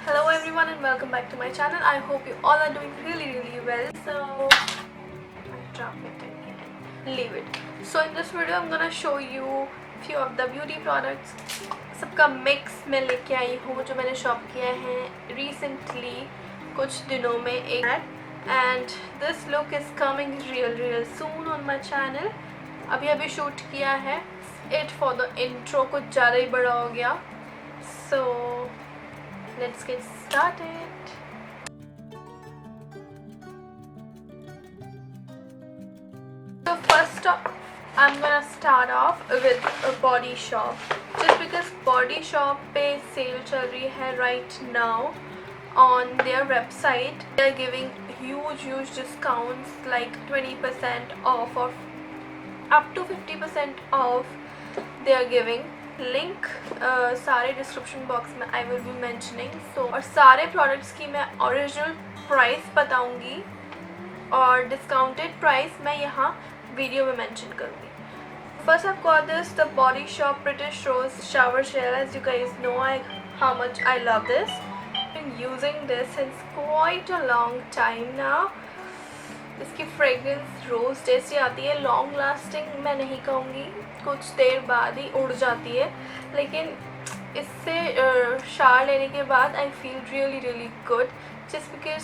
Hello everyone and welcome back to my channel. I hope you all are doing really well. So drop it again. Leave it. So in this video I'm gonna show you few of the beauty products. सबका mix मैं लेके आई हूँ जो मैंने shop किया है recently कुछ दिनों में एक and this look is coming real soon on my channel. अभी शूट किया है. It for the intro कुछ ज़्यादा ही बड़ा हो गया. So let's get started. So first up, I'm gonna start off with a Body Shop. Just because Body Shop पे sale चल रही है right now on their website. They are giving huge discounts like 20% off or up to 50% off. They are giving. Link सारे description box में I will be mentioning. सो और सारे products की मैं ओरिजिनल प्राइस बताऊंगी और डिस्काउंटेड प्राइस मैं यहाँ वीडियो में मेंशन करूँगी. First I've got this the Body Shop British Rose shower gel. As you guys know how much I love this. I've been using this since quite a long time now. इसकी fragrance रोज़ जैसी आती है. Long lasting मैं नहीं कहूँगी, कुछ देर बाद ही उड़ जाती है, लेकिन इससे शावर लेने के बाद I feel really good just because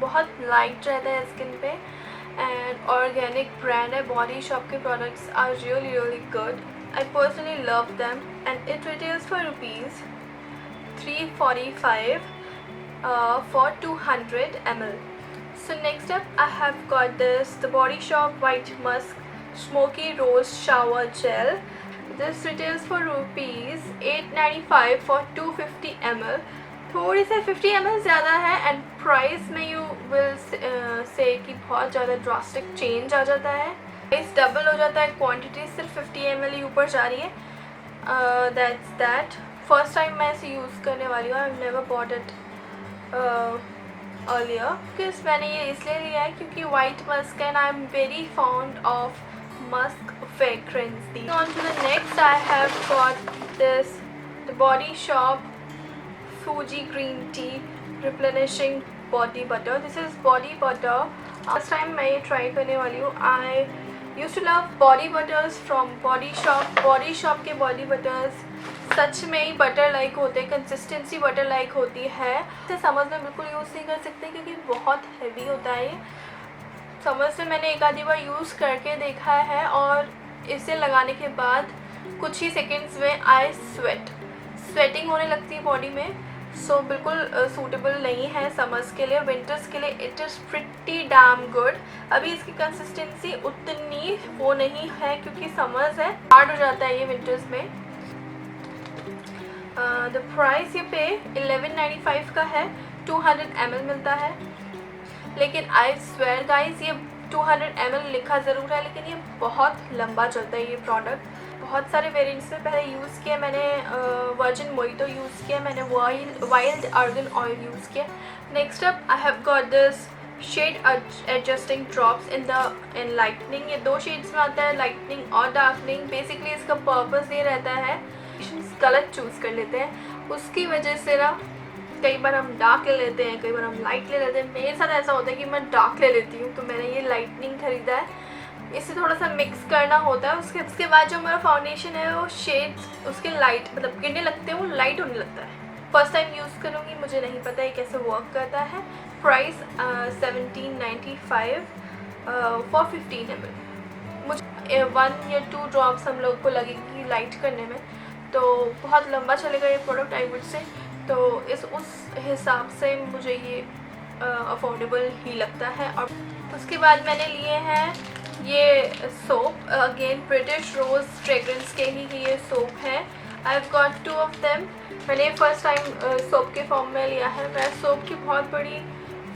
बहुत लाइट रहता है स्किन पे एंड ऑर्गेनिक ब्रांड है. बॉडी शॉप के products are really good. I personally love them and it retails for rupees 345 for 200 ml. So next up I have got this the Body Shop White Musk Smoky Rose Shower Gel. This retails for rupees 895 for 250 ml. थोड़ी से 50 ml ज़्यादा है and price में you will say कि बहुत ज़्यादा drastic change आ जाता है. प्राइस डबल हो जाता है, क्वांटिटी सिर्फ 50 ml ही ऊपर जा रही है. That's that. फर्स्ट टाइम मैं इसे यूज़ करने वाली हूँ. I have never bought it earlier because मैंने ये इसलिए लिया है क्योंकि white musk and I am very fond of musk fragrance. On to the next I have got this the Body Shop Fuji Green Tea Replenishing Body Butter. This is body butter. First time मैं ये try करने वाली हूँ. I used to love body butters from Body Shop. Body Shop के body butters सच में ही butter like होते हैं. Consistency butter like होती है. इसे समझ में बिल्कुल यूज़ नहीं कर सकते क्योंकि बहुत हैवी होता है. समझ से मैंने एक आधी बार यूज़ करके देखा है और इसे लगाने के बाद कुछ ही सेकंड्स में आई स्वेटिंग होने लगती है बॉडी में. सो बिल्कुल सूटेबल नहीं है समर्स के लिए. विंटर्स के लिए it is pretty damn good. अभी इसकी कंसिस्टेंसी उतनी वो नहीं है क्योंकि समर्स है, हार्ड हो जाता है ये विंटर्स में. द प्राइस ये पे 1195 का है. 200 ml मिलता है, लेकिन आई स्वेयर गाइस ये 200 ml लिखा ज़रूर है लेकिन ये बहुत लंबा चलता है ये प्रोडक्ट. बहुत सारे वेरिएंट्स में पहले यूज़ किया मैंने. वर्जिन मोइटो यूज़ किया मैंने. वाइल्ड आर्गन ऑयल यूज़ किया. Next up I have got this shade adjusting drops in lightening. ये 2 शेड्स में आता है, लाइटनिंग और डार्कनिंग. बेसिकली इसका पर्पस ये रहता है गलत चूज़ कर लेते हैं, उसकी वजह से ना कई बार हम डार्क ले लेते हैं, कई बार हम लाइट ले लेते हैं. मेरे साथ ऐसा होता है कि मैं डार्क ले लेती हूँ, तो मैंने ये लाइटनिंग ख़रीदा है. इसे थोड़ा सा मिक्स करना होता है. उसके बाद जो मेरा फाउंडेशन है वो शेड्स उसके लाइट मतलब गिरने लगते हैं, वो लाइट होने लगता है. फर्स्ट टाइम यूज़ करूँगी, मुझे नहीं पता है कैसे वर्क करता है. Price 1795 for 15 ml. मुझे 1 या 2 ड्रॉप्स हम लोग को लगेगी लाइट करने में, तो बहुत लंबा चलेगा ये प्रोडक्ट आई वुड से. तो उस हिसाब से मुझे ये अफोर्डेबल ही लगता है. और उसके बाद मैंने लिए हैं ये सोप. अगेन ब्रिटिश रोज़ फ्रेगरेंस के ही ये सोप है. आई हैव गॉट 2 ऑफ देम. मैंने फर्स्ट टाइम सोप के फॉर्म में लिया है. मैं सोप की बहुत बड़ी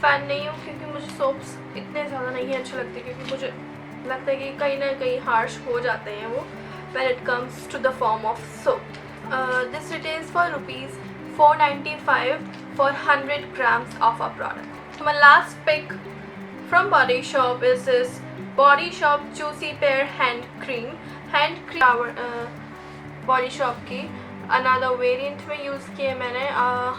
फ़ैन नहीं हूँ क्योंकि मुझे सोप्स इतने ज़्यादा नहीं अच्छे लगते, क्योंकि मुझे लगता है कि कहीं ना कहीं हार्श हो जाते हैं वो when it comes to the form of soap. This retails for rupees 495 for 100 grams of our product. So my last pick from Body Shop is this Body Shop Juicy Pear Hand Cream. Hand cream Body Shop की another variant में use किया मैंने,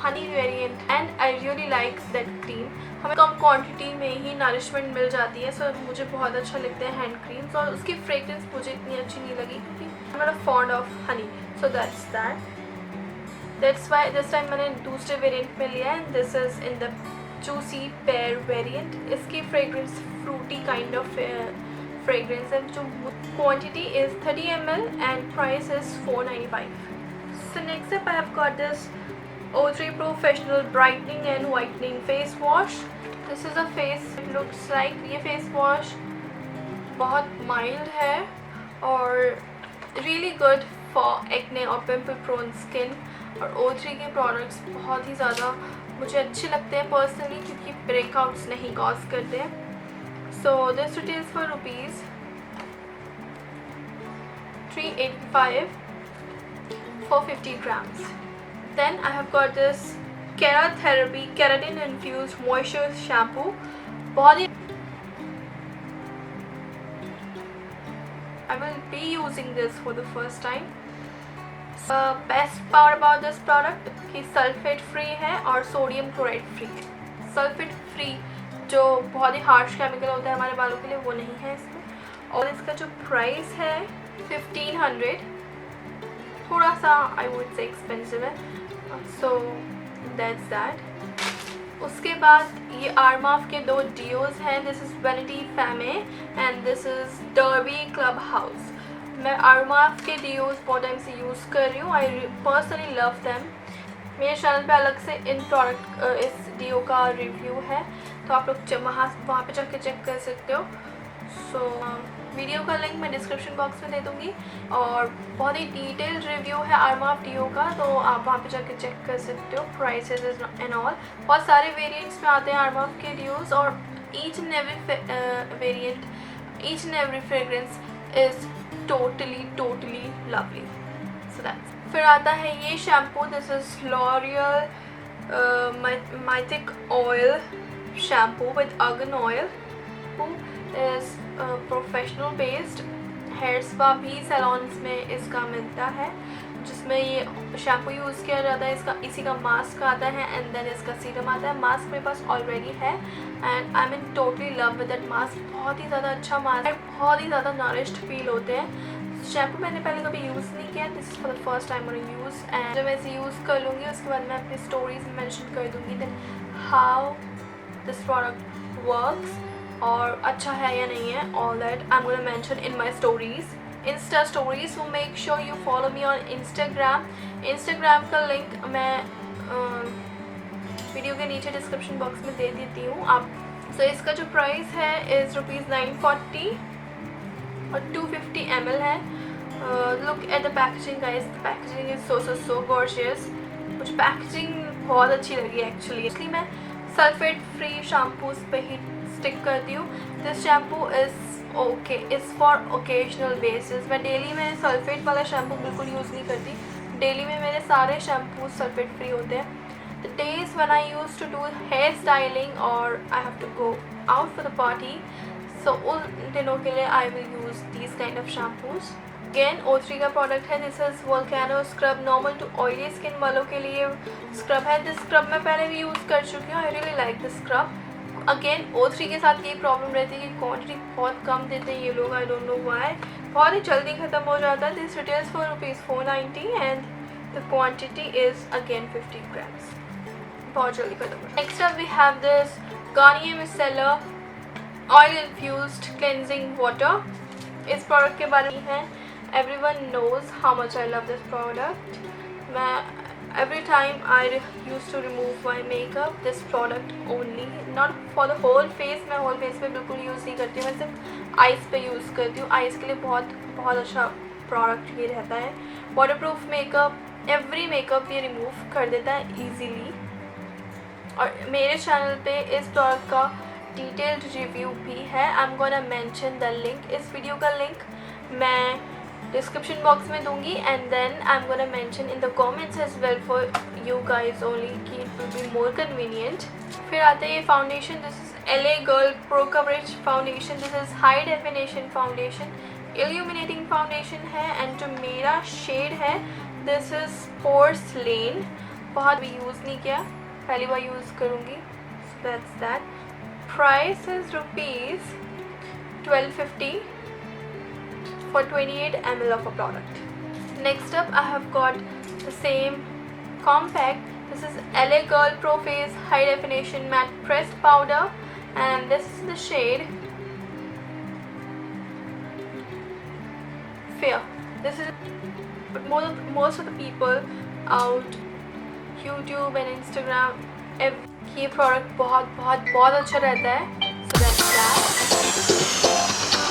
Honey variant, and I really like that cream. हमें कम quantity में ही nourishment मिल जाती है, सो मुझे बहुत अच्छा लगता है हैंड क्रीम्स, और उसकी फ्रेगरेंस मुझे इतनी अच्छी नहीं लगी क्योंकि I am not fond of honey, so that's why this time मैंने दूसरे वेरिएंट में लिया है। This is in the juicy pear variant. इसकी fragrance fruity kind of fragrance है, जो quantity is 30 ml and price is 495। So next up I have got this O3 Professional Brightening and Whitening Face Wash. This is a face, it looks like, ये face wash बहुत mild है और really good for acne और pimple prone skin, और O3 के products बहुत ही ज़्यादा मुझे अच्छे लगते हैं पर्सनली क्योंकि breakouts नहीं cause करते हैं। So this retails for rupees 385 for 50 grams. Then I have got this Keratherapy Keratin Infused Moisture Shampoo. बहुत ही I will be using this for the first time. Best part about this product कि sulphate free है और sodium chloride free. Sulphate free जो बहुत ही harsh chemical होता है हमारे बालों के लिए वो नहीं है इसमें, और इसका जो प्राइस है 1500, थोड़ा सा आई वुड से एक्सपेंसिव है, सो दैट्स दैट। उसके बाद ये आर्माफ के दो डियोज हैं, this is vanity femme and this is Derby Club House. मैं आर्माफ के डियोज बहुत टाइम से यूज़ कर रही हूँ, आई पर्सनली लव दैम। मेरे चैनल पे अलग से इन प्रोडक्ट इस डियो का रिव्यू है, तो आप लोग वहाँ पे जाके चेक कर सकते हो। सो वीडियो का लिंक मैं डिस्क्रिप्शन बॉक्स में दे दूँगी, और बहुत ही डिटेल्ड रिव्यू है आर्माफ डियो का, तो आप वहाँ पे जाके चेक कर सकते हो प्राइसेस एंड ऑल। बहुत सारे वेरिएंट्स में आते हैं आर्माफ के डियोज, और each and every variant, each and every fragrance is totally lovely. So that's. फिर आता है ये shampoo, this is L'Oreal mythic oil shampoo with argan oil. Is professional based, hair spa भी सैलॉन्स में इसका मिलता है, जिसमें ये शैम्पू यूज़ किया जाता है। इसका इसी का मास्क आता है एंड देन इसका सीरम आता है। मास्क मेरे पास ऑलरेडी है and I mean totally love with that mask. बहुत ही ज़्यादा अच्छा मास्क है, बहुत ही ज़्यादा नरिश्ड फील होते हैं। शैम्पू मैंने पहले कभी यूज़ नहीं किया, this is for the first time I use, and जब मैं इसे यूज़ कर लूँगी उसके बाद मैं अपनी स्टोरीज में मेंशन कर दूँगी that how this product works, और अच्छा है या नहीं है, all that I am gonna mention in my stories, Insta stories. So make sure you follow me on Instagram का लिंक मैं वीडियो के नीचे डिस्क्रिप्शन बॉक्स में दे देती हूँ आप। सो इसका जो प्राइस है इज़ रुपीज़ 940 और 250 ml है। Look at the packaging guys, the packaging is so gorgeous. मुझे पैकेजिंग बहुत अच्छी लगी एक्चुअली, इसलिए मैं सल्फेट फ्री शैम्पूज पे ही स्टिक करती हूँ। This shampoo is okay, is for occasional basis. मैं डेली में सल्फेट वाला शैम्पू बिल्कुल यूज़ नहीं करती, डेली में मेरे सारे शैम्पूज सल्फेट फ्री होते हैं। The days when I use to do hair styling और I have to go out for the party, so उन दिनों के लिए I will use these kind of shampoos. Again O3 का प्रोडक्ट है, this is volcano scrub, normal to oily skin वालों के लिए स्क्रब है। दिस स्क्रब मैं पहले भी यूज़ कर चुकी हूँ, I really like this scrub. Again O3 के साथ यही प्रॉब्लम रहती है कि क्वांटिटी बहुत कम देते हैं ये लोग, आई डोंट नो व्हाई, बहुत ही जल्दी ख़त्म हो जाता है। This retails for rupees 490 and the quantity is again 50 grams, बहुत जल्दी ख़त्म हो जाता है। Next up we have this Garnier micellar oil infused cleansing water. इस प्रोडक्ट के बारे में है, everyone knows how much I love this product. Every time I used to remove my makeup, this product only, not for the whole face, मैं whole face पे बिल्कुल use नहीं करती हूँ, मैं सिर्फ आइज़ पे यूज़ करती हूँ। आइज़ के लिए बहुत अच्छा प्रोडक्ट ये रहता है। वाटरप्रूफ मेकअप, एवरी मेकअप ये रिमूव कर देता है ईजीली, और मेरे चैनल पे इस प्रोडक्ट का डिटेल्ड रिव्यू भी है। I am gonna mention the link, इस वीडियो का लिंक मैं डिस्क्रिप्शन बॉक्स में दूंगी, and then I am gonna mention in the comments as well for you guys only, कि it will be more convenient. फिर आते हैं ये foundation, this is LA girl pro coverage foundation. This is high definition foundation, illuminating foundation है, and जो मेरा shade है this is porcelain, बहुत भी यूज़ नहीं किया, पहली बार यूज़ करूँगी. So that's that. Price is ₹1250 for 28 ml of a product. Next up I have got the same compact. This is LA Girl Pro Face High Definition Matte Pressed Powder, and this is the shade Fair. This is, but most of the people out YouTube and Instagram, ये product बहुत अच्छा रहता है. So that's that.